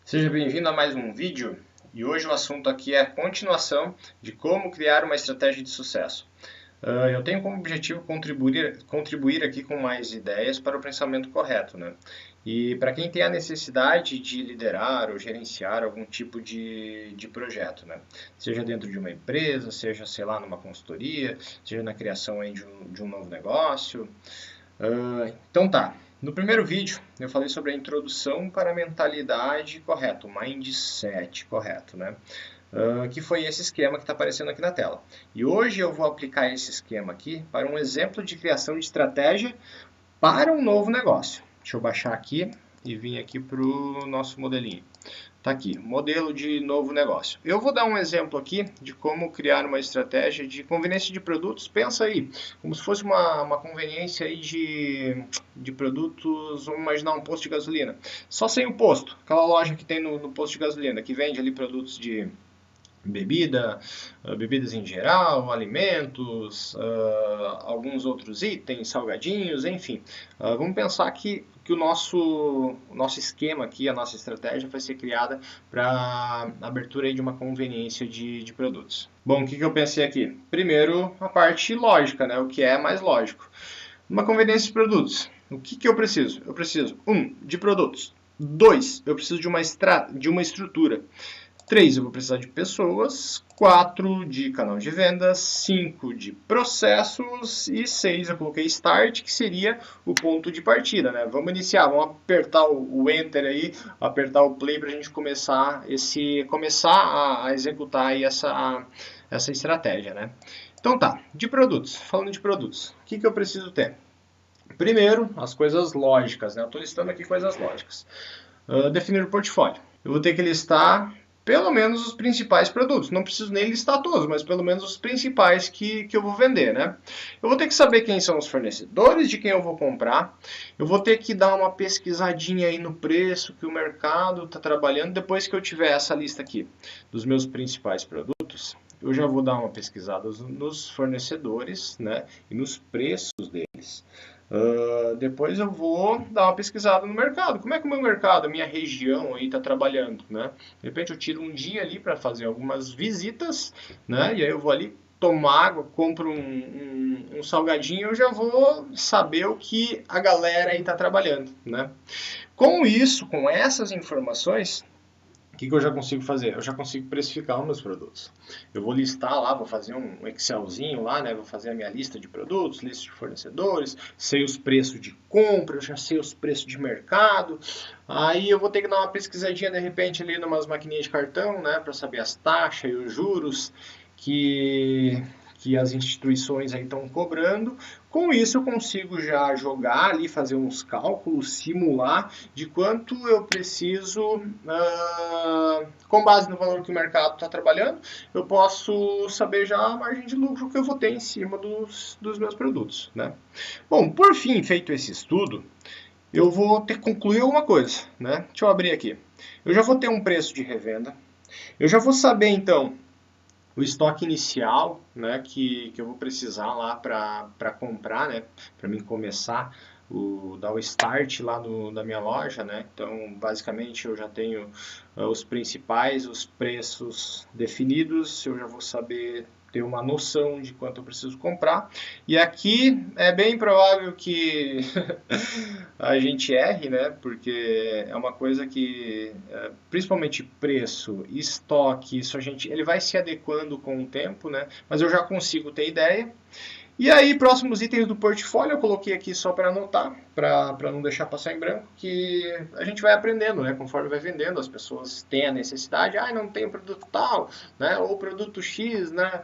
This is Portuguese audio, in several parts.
Seja bem-vindo a mais um vídeo e hoje o assunto aqui é a continuação de como criar uma estratégia de sucesso. Eu tenho como objetivo contribuir aqui com mais ideias para o pensamento correto, né? E para quem tem a necessidade de liderar ou gerenciar algum tipo de projeto, né? Seja dentro de uma empresa, seja, sei lá, numa consultoria, seja na criação aí de um novo negócio. Então tá, no primeiro vídeo eu falei sobre a introdução para a mentalidade correta, o mindset correto, né? Que foi esse esquema que está aparecendo aqui na tela. E hoje eu vou aplicar esse esquema aqui para um exemplo de criação de estratégia para um novo negócio. Deixa eu baixar aqui e vir aqui para o nosso modelinho. Tá aqui, modelo de novo negócio. Eu vou dar um exemplo aqui de como criar uma estratégia de conveniência de produtos. Pensa aí, como se fosse uma conveniência aí de produtos, vamos imaginar um posto de gasolina. Só sem o posto, aquela loja que tem no posto de gasolina, que vende ali produtos de bebidas em geral, alimentos, alguns outros itens, salgadinhos, enfim. Vamos pensar que o nosso esquema aqui, a nossa estratégia vai ser criada para abertura aí de uma conveniência de produtos. Bom, o que eu pensei aqui? Primeiro, a parte lógica, né? O que é mais lógico. Uma conveniência de produtos. O que eu preciso? Eu preciso, de produtos. 2, eu preciso de uma estrutura. 3, eu vou precisar de pessoas. 4, de canal de vendas. 5, de processos. E 6, eu coloquei start, que seria o ponto de partida, né? Vamos iniciar, vamos apertar o enter aí, apertar o play para a gente começar a executar aí essa estratégia, né? Então tá, de produtos, falando de produtos, o que eu preciso ter? Primeiro, as coisas lógicas, né? Eu estou listando aqui coisas lógicas. Definir o portfólio. Eu vou ter que listar pelo menos os principais produtos. Não preciso nem listar todos, mas pelo menos os principais que eu vou vender, né? Eu vou ter que saber quem são os fornecedores, de quem eu vou comprar. Eu vou ter que dar uma pesquisadinha aí no preço que o mercado está trabalhando. Depois que eu tiver essa lista aqui dos meus principais produtos, eu já vou dar uma pesquisada nos fornecedores, né? E nos preços deles. Depois eu vou dar uma pesquisada no mercado. Como é que o meu mercado, a minha região aí está trabalhando, né? De repente eu tiro um dia ali para fazer algumas visitas, né? E aí eu vou ali tomar água, compro um salgadinho, eu já vou saber o que a galera aí está trabalhando, né? Com isso, com essas informações, o que eu já consigo fazer? Eu já consigo precificar os meus produtos. Eu vou listar lá, vou fazer um Excelzinho lá, né? Vou fazer a minha lista de produtos, lista de fornecedores, sei os preços de compra, eu já sei os preços de mercado. Aí eu vou ter que dar uma pesquisadinha de repente ali numas maquininhas de cartão, né? Para saber as taxas e os juros que as instituições aí estão cobrando. Com isso eu consigo já jogar ali, fazer uns cálculos, simular de quanto eu preciso, com base no valor que o mercado está trabalhando, eu posso saber já a margem de lucro que eu vou ter em cima dos meus produtos, né? Bom, por fim, feito esse estudo, eu vou ter que concluir alguma coisa, né? Deixa eu abrir aqui. Eu já vou ter um preço de revenda, eu já vou saber então o estoque inicial, né, que eu vou precisar lá para comprar, né, para mim começar dar o start lá da minha loja, né? Então, basicamente, eu já tenho os principais, os preços definidos, eu já vou saber ter uma noção de quanto eu preciso comprar. E aqui é bem provável que a gente erre, né? Porque é uma coisa que, principalmente preço, estoque, isso ele vai se adequando com o tempo, né? Mas eu já consigo ter ideia. E aí, próximos itens do portfólio, eu coloquei aqui só para anotar, para não deixar passar em branco, que a gente vai aprendendo, né? Conforme vai vendendo, as pessoas têm a necessidade, não tem o produto tal, né? Ou produto X, né?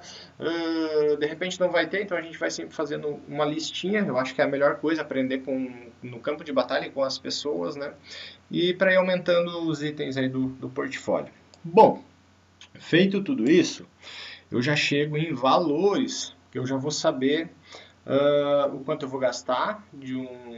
De repente não vai ter, então a gente vai sempre fazendo uma listinha. Eu acho que é a melhor coisa, aprender no campo de batalha com as pessoas, né? E para ir aumentando os itens aí do portfólio. Bom, feito tudo isso, eu já chego em valores, que eu já vou saber o quanto eu vou gastar,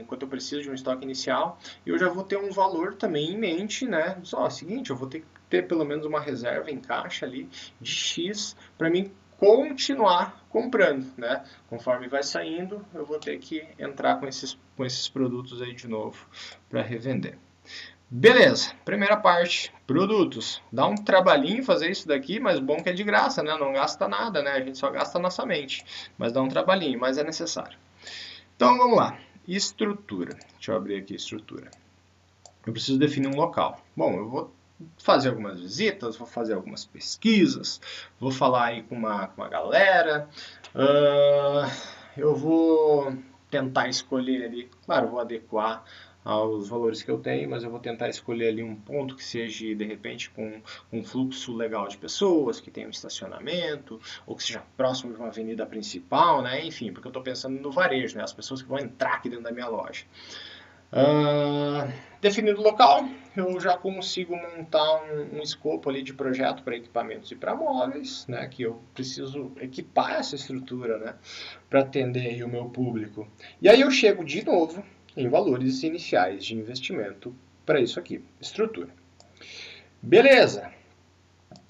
quanto eu preciso de um estoque inicial, e eu já vou ter um valor também em mente, né? Só, seguinte, eu vou ter que ter pelo menos uma reserva em caixa ali de X para mim continuar comprando, né? Conforme vai saindo, eu vou ter que entrar com esses produtos aí de novo para revender. Beleza, primeira parte, produtos. Dá um trabalhinho fazer isso daqui, mas bom que é de graça, né? Não gasta nada, né? A gente só gasta a nossa mente. Mas dá um trabalhinho, mas é necessário. Então vamos lá. Estrutura. Deixa eu abrir aqui a estrutura. Eu preciso definir um local. Bom, eu vou fazer algumas visitas, vou fazer algumas pesquisas, vou falar aí com uma galera. Eu vou tentar escolher ali, claro, vou adequar aos valores que eu tenho, mas eu vou tentar escolher ali um ponto que seja, de repente, com um fluxo legal de pessoas, que tenha um estacionamento, ou que seja próximo de uma avenida principal, né? Enfim, porque eu estou pensando no varejo, né? As pessoas que vão entrar aqui dentro da minha loja. Definido o local, eu já consigo montar um escopo ali de projeto para equipamentos e para móveis, né, que eu preciso equipar essa estrutura, né, para atender aí o meu público. E aí eu chego de novo em valores iniciais de investimento para isso aqui, estrutura. Beleza.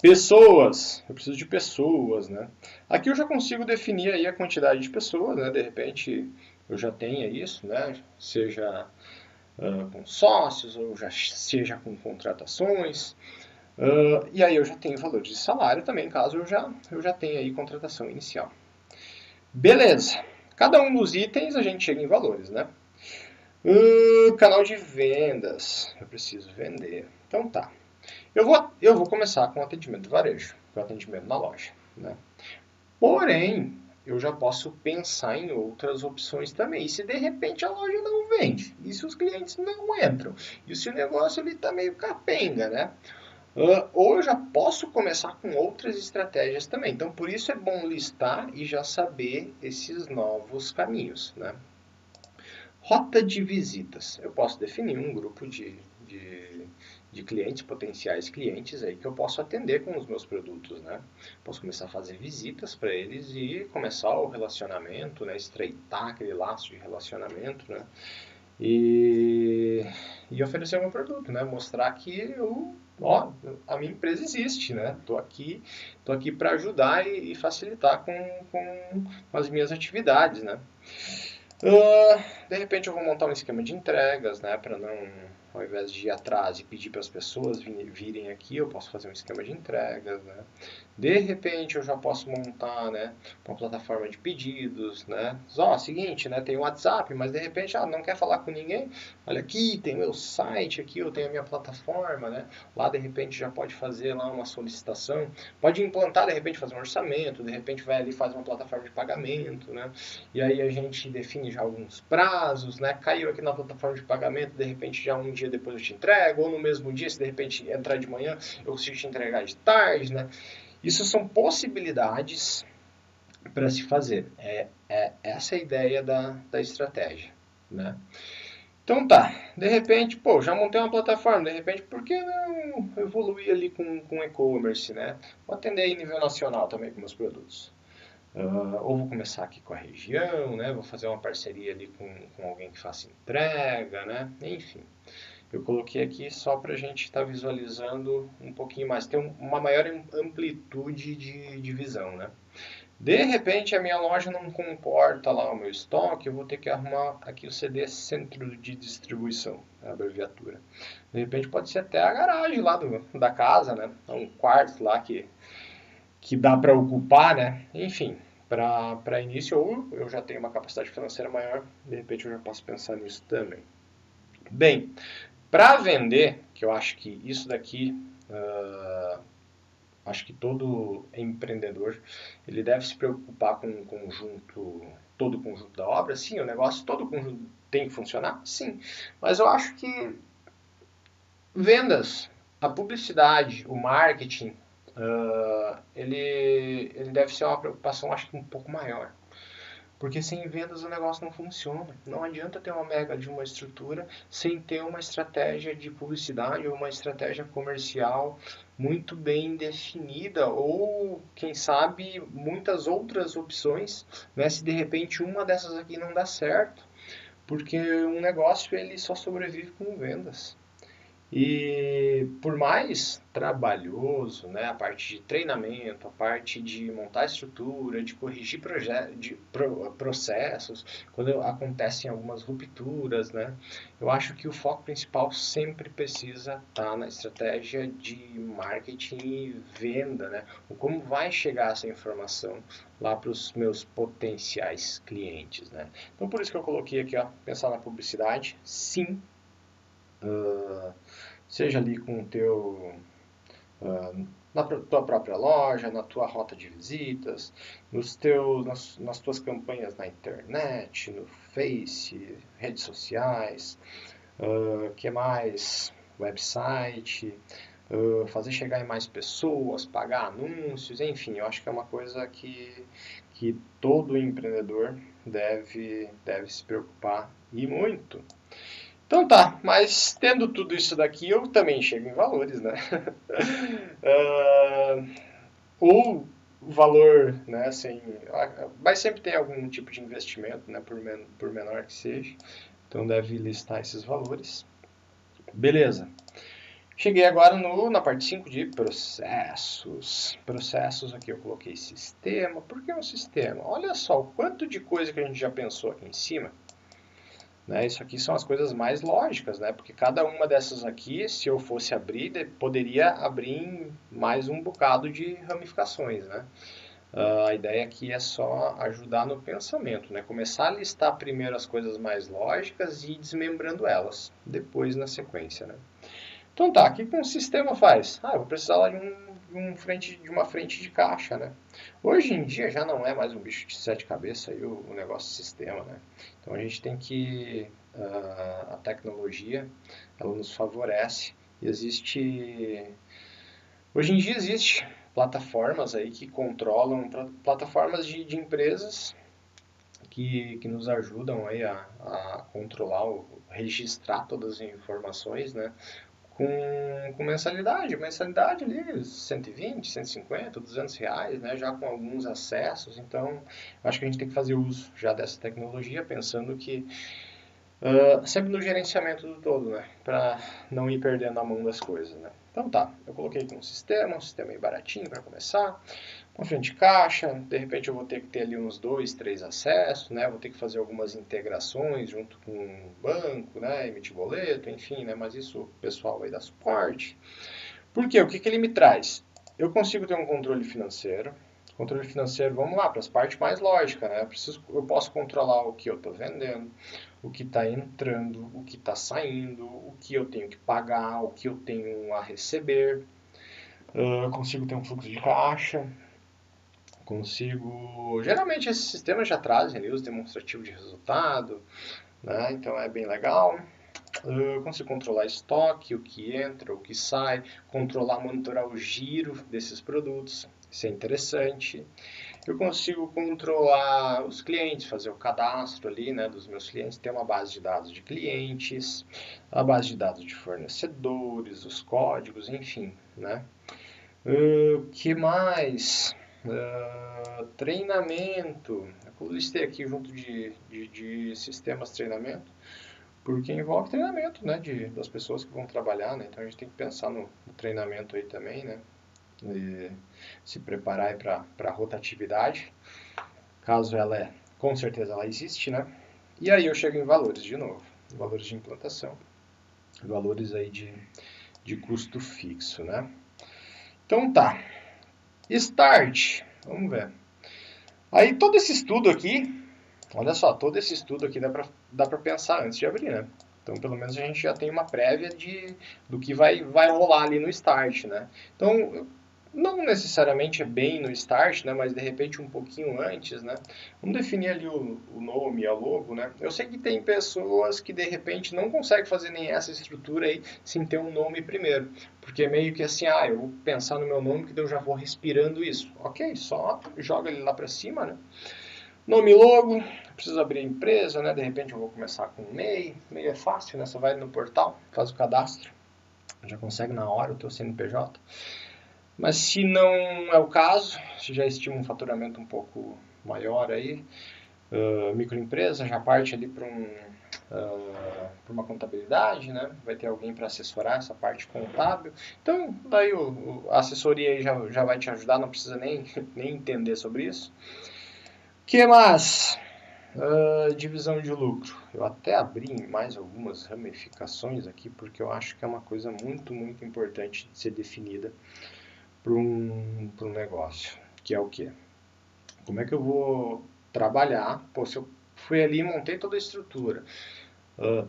Pessoas, eu preciso de pessoas, né? Aqui eu já consigo definir aí a quantidade de pessoas, né? De repente eu já tenha isso, né? Seja com sócios ou já seja com contratações. E aí eu já tenho valores de salário também, caso eu já tenha aí contratação inicial. Beleza. Cada um dos itens a gente chega em valores, né? Canal de vendas. Eu preciso vender. Então tá. Eu vou começar com o atendimento do varejo, com o atendimento na loja, né? Porém, eu já posso pensar em outras opções também. E se de repente a loja não vende? E se os clientes não entram? E se o negócio está meio capenga, né? Ou eu já posso começar com outras estratégias também. Então, por isso é bom listar e já saber esses novos caminhos, né? Rota de visitas. Eu posso definir um grupo de clientes, potenciais clientes aí que eu posso atender com os meus produtos, né? Posso começar a fazer visitas para eles e começar o relacionamento, né? Estreitar aquele laço de relacionamento, né? E oferecer o meu produto, né? Mostrar que a minha empresa existe, né? Tô aqui para ajudar e facilitar com as minhas atividades, né? De repente eu vou montar um esquema de entregas, né, para não, ao invés de ir atrás e pedir para as pessoas virem aqui, eu posso fazer um esquema de entregas, né. De repente eu já posso montar, né, uma plataforma de pedidos, né. Seguinte, né, tem o WhatsApp, mas de repente não quer falar com ninguém, olha aqui, tem o meu site aqui, eu tenho a minha plataforma, né. Lá de repente já pode fazer lá uma solicitação, pode implantar de repente fazer um orçamento, de repente vai ali faz uma plataforma de pagamento, né. E aí a gente define já alguns prazos, né? Caiu aqui na plataforma de pagamento, de repente já um dia depois eu te entrego, ou no mesmo dia, se de repente entrar de manhã, eu consigo te entregar de tarde, né? Isso são possibilidades para se fazer. Essa é a ideia da estratégia, né? Então tá, de repente, já montei uma plataforma, de repente, por que não evoluir ali com e-commerce, né? Vou atender em nível nacional também com meus produtos. Ou vou começar aqui com a região, né? Vou fazer uma parceria ali com alguém que faça entrega, né? Enfim, eu coloquei aqui só para a gente estar visualizando um pouquinho mais, ter uma maior amplitude de visão, né? De repente a minha loja não comporta lá o meu estoque, eu vou ter que arrumar aqui o CD Centro de Distribuição, a abreviatura. De repente pode ser até a garagem lá da casa, né? Um quarto lá que dá para ocupar, né? Enfim, para início, ou eu já tenho uma capacidade financeira maior, de repente eu já posso pensar nisso também. Bem, para vender, que eu acho que isso daqui, acho que todo empreendedor, ele deve se preocupar com todo o conjunto da obra. Sim, o negócio, todo o conjunto tem que funcionar? Sim, mas eu acho que vendas, a publicidade, o marketing, ele deve ser uma preocupação, acho que um pouco maior. Porque sem vendas o negócio não funciona. Não adianta ter uma mega de uma estrutura sem ter uma estratégia de publicidade ou uma estratégia comercial muito bem definida ou, quem sabe, muitas outras opções, né? Se de repente uma dessas aqui não dá certo, porque um negócio ele só sobrevive com vendas. E por mais trabalhoso, né, a parte de treinamento, a parte de montar estrutura, de corrigir processos, quando acontecem algumas rupturas, né, eu acho que o foco principal sempre precisa estar na estratégia de marketing e venda, né, o como vai chegar essa informação lá para os meus potenciais clientes, né. Então por isso que eu coloquei aqui, ó, pensar na publicidade, sim, seja ali com o teu na tua própria loja, na tua rota de visitas, nas tuas campanhas na internet, no Face, redes sociais, que mais? Website, fazer chegar em mais pessoas, pagar anúncios, enfim, eu acho que é uma coisa que todo empreendedor deve se preocupar e muito. Então tá, mas tendo tudo isso daqui, eu também chego em valores, né? Ou o valor, né, sem, mas sempre tem algum tipo de investimento, né, por menor que seja. Então deve listar esses valores. Beleza. Cheguei agora na parte 5 de processos. Processos aqui eu coloquei sistema. Por que um sistema? Olha só o quanto de coisa que a gente já pensou aqui em cima. Né? Isso aqui são as coisas mais lógicas, né? Porque cada uma dessas aqui, se eu fosse abrir, poderia abrir em mais um bocado de ramificações, né? A ideia aqui é só ajudar no pensamento, né? Começar a listar primeiro as coisas mais lógicas e ir desmembrando elas, depois na sequência, né? Então tá, o que um sistema faz? Eu vou precisar lá de uma frente de caixa, né? Hoje em dia já não é mais um bicho de sete cabeças aí o negócio de sistema, né? Então a gente tem que a tecnologia ela nos favorece e hoje em dia existe plataformas aí que controlam plataformas de empresas que nos ajudam aí a controlar, registrar todas as informações, né? Com mensalidade ali, 120, 150, 200 reais, né, já com alguns acessos. Então, acho que a gente tem que fazer uso já dessa tecnologia, pensando que sempre no gerenciamento do todo, né, para não ir perdendo a mão das coisas, né. Então tá, eu coloquei aqui um sistema aí baratinho para começar, uma frente de caixa, de repente eu vou ter que ter ali uns 2, 3 acessos, né? Vou ter que fazer algumas integrações junto com o banco, né? Emitir boleto, enfim, né? Mas isso o pessoal vai dar suporte. Por quê? O que ele me traz? Eu consigo ter um controle financeiro. Controle financeiro, vamos lá, para as partes mais lógicas, né? Eu posso controlar o que eu estou vendendo, o que está entrando, o que está saindo, o que eu tenho que pagar, o que eu tenho a receber. Eu consigo ter um fluxo de caixa, consigo. Geralmente esses sistemas já trazem ali os demonstrativos de resultado, né? Então é bem legal. Eu consigo controlar estoque, o que entra, o que sai, controlar, monitorar o giro desses produtos. Isso é interessante. Eu consigo controlar os clientes, fazer o cadastro ali, né, dos meus clientes, ter uma base de dados de clientes, a base de dados de fornecedores, os códigos, enfim, né? Que mais? Treinamento. Eu listei aqui junto de sistemas de treinamento, porque envolve treinamento, né, das pessoas que vão trabalhar, né? Então a gente tem que pensar no treinamento aí também, né? E se preparar aí para a rotatividade, caso com certeza ela existe, né? E aí eu chego em valores de novo, valores de implantação, valores aí de custo fixo, né? Então tá, Start, vamos ver. Aí todo esse estudo aqui, olha só, todo esse estudo aqui dá pra pensar antes de abrir, né? Então pelo menos a gente já tem uma prévia do que vai rolar ali no Start, né? Então não necessariamente é bem no Start, né? Mas de repente um pouquinho antes, né? Vamos definir ali o nome e a logo, né? Eu sei que tem pessoas que de repente não conseguem fazer nem essa estrutura aí sem ter um nome primeiro. Porque é meio que assim, eu vou pensar no meu nome que eu já vou respirando isso. Ok, só joga ele lá para cima, né? Nome e logo, preciso abrir a empresa, né? De repente eu vou começar com MEI. MEI é fácil, né? Você vai no portal, faz o cadastro, já consegue na hora o teu CNPJ. Mas se não é o caso, se já estima um faturamento um pouco maior aí, microempresa já parte ali para para uma contabilidade, né? Vai ter alguém para assessorar essa parte contábil. Então, daí a assessoria aí já vai te ajudar, não precisa nem entender sobre isso. O que mais? Divisão de lucro. Eu até abri mais algumas ramificações aqui, porque eu acho que é uma coisa muito, muito importante de ser definida para um negócio, que é o quê? Como é que eu vou trabalhar? Pô, se eu fui ali e montei toda a estrutura,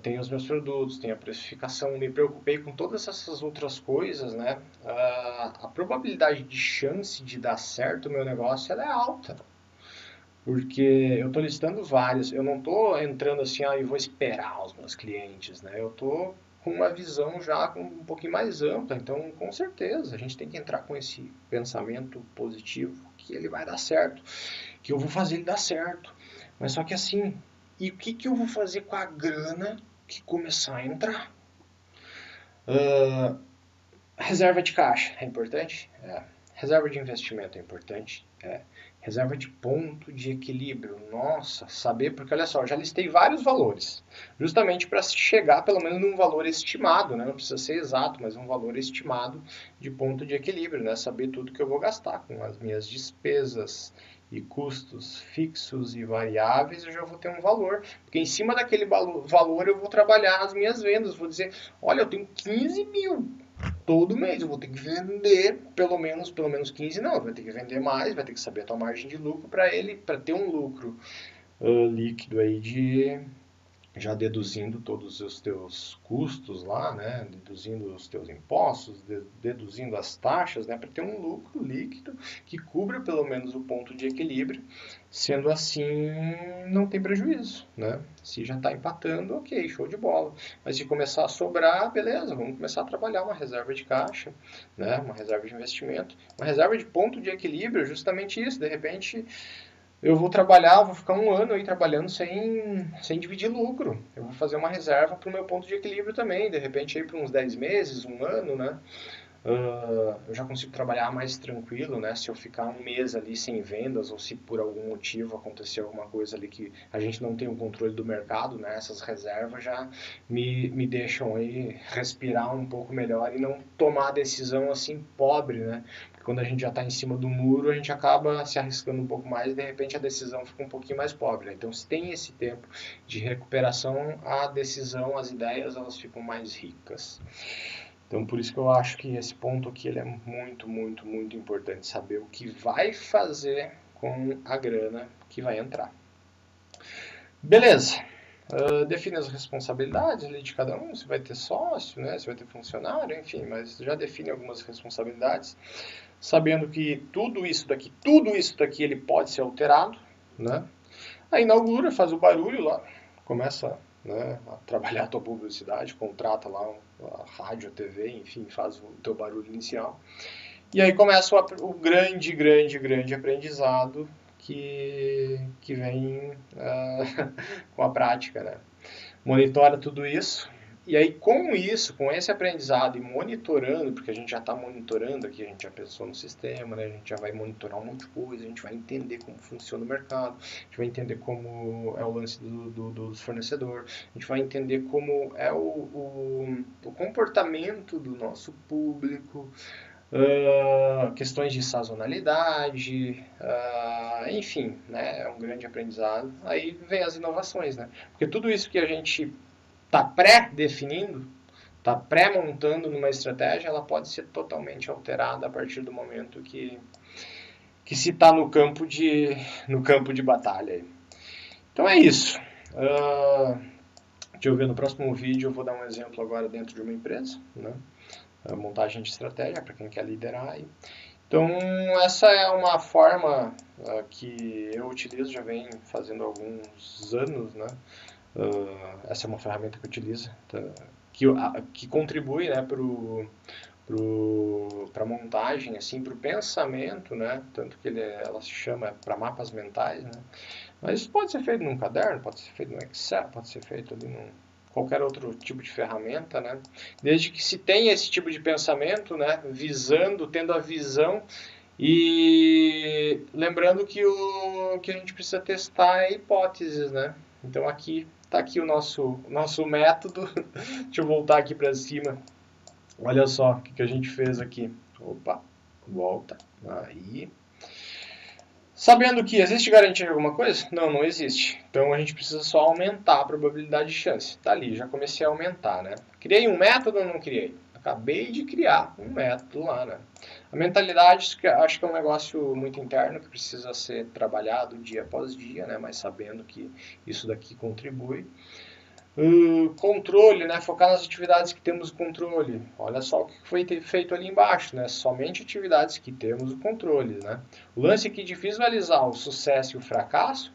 tenho os meus produtos, tenho a precificação, me preocupei com todas essas outras coisas, né? A probabilidade de chance de dar certo o meu negócio ela é alta. Porque eu estou listando vários, eu não estou entrando assim, e vou esperar os meus clientes, né? Eu estou com uma visão já um pouquinho mais ampla, então com certeza a gente tem que entrar com esse pensamento positivo que ele vai dar certo, que eu vou fazer ele dar certo. Mas só que assim, e o que eu vou fazer com a grana que começar a entrar? Reserva de caixa é importante? É. Reserva de investimento é importante? É. Reserva de ponto de equilíbrio. Nossa, saber, porque olha só, eu já listei vários valores, justamente para chegar pelo menos num valor estimado, né? Não precisa ser exato, mas um valor estimado de ponto de equilíbrio, né? Saber tudo que eu vou gastar com as minhas despesas e custos fixos e variáveis, eu já vou ter um valor, porque em cima daquele valor eu vou trabalhar as minhas vendas, vou dizer, olha, eu tenho 15 mil, todo mês eu vou ter que vender pelo menos 15, não, vai ter que vender mais, vai ter que saber a tua margem de lucro para ter um lucro líquido aí de já deduzindo todos os teus custos lá, né, deduzindo os teus impostos, deduzindo as taxas, né, para ter um lucro líquido que cubra pelo menos o ponto de equilíbrio. Sendo assim, não tem prejuízo, né? Se já está empatando, ok, show de bola. Mas se começar a sobrar, beleza, vamos começar a trabalhar uma reserva de caixa, né, uma reserva de investimento, uma reserva de ponto de equilíbrio, justamente isso. De repente, eu vou trabalhar, vou ficar um ano aí trabalhando sem dividir lucro. Eu vou fazer uma reserva para o meu ponto de equilíbrio também, de repente aí para uns 10 meses, um ano, né? Eu já consigo trabalhar mais tranquilo, né? Se eu ficar um mês ali sem vendas ou se por algum motivo acontecer alguma coisa ali que a gente não tem o controle do mercado, né? Essas reservas já me deixam aí respirar um pouco melhor e não tomar decisão assim pobre, né? Porque quando a gente já está em cima do muro, a gente acaba se arriscando um pouco mais e de repente a decisão fica um pouquinho mais pobre, né? Então, se tem esse tempo de recuperação, a decisão, as ideias, elas ficam mais ricas. Então, por isso que eu acho que esse ponto aqui ele é muito, muito, muito importante. Saber o que vai fazer com a grana que vai entrar. Beleza. Define as responsabilidades ali de cada um. Se vai ter sócio, né? Se vai ter funcionário, enfim. Mas já define algumas responsabilidades. Sabendo que tudo isso daqui ele pode ser alterado, né? Aí inaugura, faz o barulho lá. Começa, né, a trabalhar a tua publicidade, contrata lá a rádio, a TV, enfim, faz o teu barulho inicial. E aí começa o grande, grande, grande aprendizado que vem com a prática, né? Monitora tudo isso. E aí, com isso, com esse aprendizado e monitorando, porque a gente já está monitorando aqui, a gente já pensou no sistema, né? A gente já vai monitorar um monte de coisa, a gente vai entender como funciona o mercado, a gente vai entender como é o lance dos fornecedores, a gente vai entender como é o comportamento do nosso público, questões de sazonalidade, enfim, né? É um grande aprendizado. Aí vem as inovações, né? Porque tudo isso que a gente está pré-definindo, está pré-montando numa estratégia, ela pode ser totalmente alterada a partir do momento que se está no campo de batalha. Então é isso. Deixa eu ver, no próximo vídeo eu vou dar um exemplo agora dentro de uma empresa, né? Montagem de estratégia para quem quer liderar aí. Então, essa é uma forma que eu utilizo, já vem fazendo há alguns anos, né? Essa é uma ferramenta que eu utilizo, que contribui, né, para a montagem, assim, para o pensamento, né? Tanto que ela se chama para mapas mentais, né? Mas isso pode ser feito num caderno, pode ser feito no Excel, pode ser feito ali num qualquer outro tipo de ferramenta, né? Desde que se tenha esse tipo de pensamento, né? Tendo a visão e lembrando que a gente precisa testar hipóteses, né? Então aqui Tá aqui o nosso método. Deixa eu voltar aqui para cima. Olha só o que a gente fez aqui. Opa, volta. Aí. Sabendo que existe garantia de alguma coisa? Não, não existe. Então a gente precisa só aumentar a probabilidade de chance. Tá ali, já comecei a aumentar, né? Criei um método ou não criei? Acabei de criar um método lá, né? A mentalidade, acho que é um negócio muito interno que precisa ser trabalhado dia após dia, né? Mas sabendo que isso daqui contribui. Controle, né? Focar nas atividades que temos o controle. Olha só o que foi feito ali embaixo, né? Somente atividades que temos o controle, né? O lance aqui de visualizar o sucesso e o fracasso,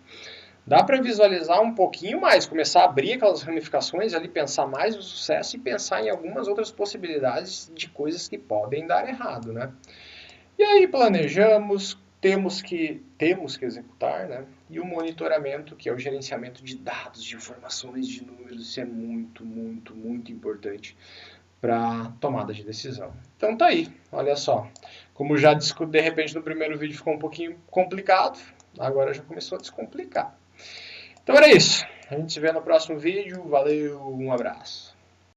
dá para visualizar um pouquinho mais, começar a abrir aquelas ramificações ali, pensar mais no sucesso e pensar em algumas outras possibilidades de coisas que podem dar errado, né? E aí planejamos, temos que executar, né? E o monitoramento, que é o gerenciamento de dados, de informações, de números, isso é muito, muito, muito importante para tomada de decisão. Então tá aí, olha só. Como já de repente no primeiro vídeo ficou um pouquinho complicado, agora já começou a descomplicar. Então era isso. A gente se vê no próximo vídeo. Valeu, um abraço.